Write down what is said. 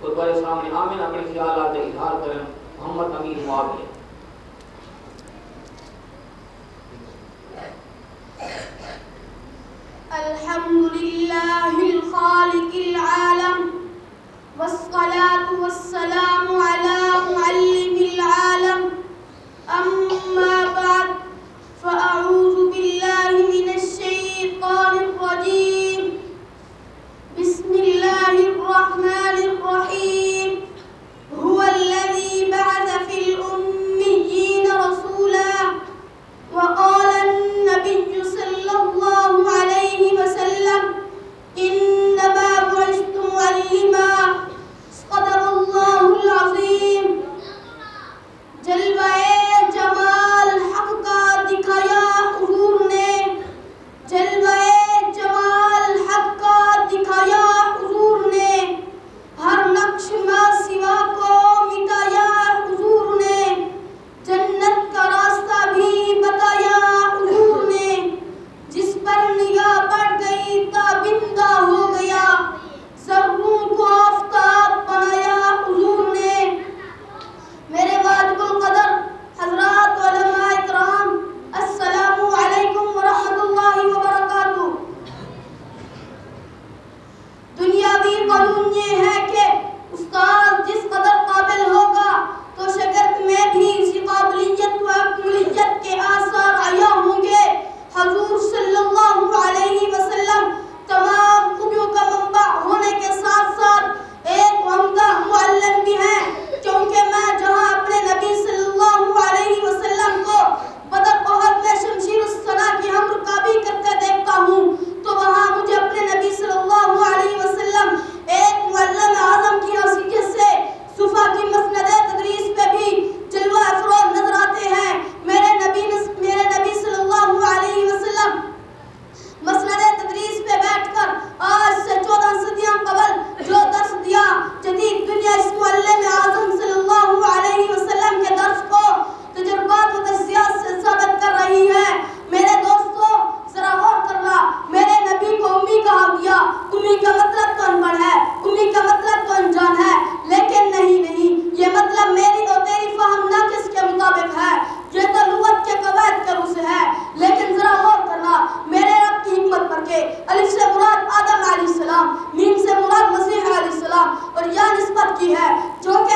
تو تمہارے سامنے آمین اپنے خیالات اظہار کریں. محمد امین معاویہ. الحمد لله الخالق العالم والصلاة والسلام على معلم العالم. أما بعد فأعوذ بالله من الشيطان الرجيم. بسم الله الرحمن الرحيم. هو الذي بعث في الأميين رسولا وقال النبي صلى الله عليه وسلم إنما بعثت معلما. صدق الله العظيم. جلوہ جمال حق کا دکھایا حضور نے، جلوہ جمال حق کا دکھایا حضور نے، ہر نقش ما سوا کو مٹایا حضور نے، جنت کا راستہ بھی بتایا حضور نے، جس پر نگاہ پڑ گئی تابندہ ہو گیا، ذروں کو آفتاب بنایا حضور نے. میرے واجب القدر حضرات علماء اکرام، السلام علیکم ورحمۃ اللہ وبرکاتہ. دنیاوی قانون یہ ہے کہ استاد جس قدر قابل ہوگا تو شاگرد میں بھی اسی قابلیت و اکملیت کے آثار عیاں ہوں گے. حضور صلی اللہ علیہ وسلم تمام خوبیوں کا منبع ہونے کے ساتھ ساتھ ایک عمدہ معلم بھی ہیں، کیونکہ میں جہاں اپنے نبی صلی اللہ علیہ وسلم کو بدر احد میں شمشیر الصنا کی ہم رکابی کرتے دیکھتا ہوں تو وہاں مجھے اپنے نبی صلی اللہ علیہ وسلم ایک معلم اعظم کی حیثیت سے صفا کی مسند تدریس پہ بھی جلوہ افروز نظر آتے ہیں. میرے نبی صلی اللہ علیہ وسلم مسند تدریس پہ بیٹھ کر آج سے 14 صدیاں قبل جو درس دیا، جدید دنیا اس معلم اعظم صلی اللہ علیہ وسلم کے درس کو تجربات و تجزیات سے ثابت کر رہی ہے. میرے دوستو ذرا غور کرنا، میرے نبی کو امی کہا گیا. امی کا مطلب تو انپڑھ ہے، امی کا مطلب تو انجان ہے، لیکن نہیں، یہ مطلب میری اور تیری فہم نہ کس کے مطابق ہے، یہ تو لغت کے قواعد کے روح سے ہے. لیکن ذرا غور کرنا میرے رب کی حکمت پر کہ الف سے مراد آدم علیہ السلام، میم سے مراد مسیح علیہ السلام اور یا نسبت کی ہے جو کہ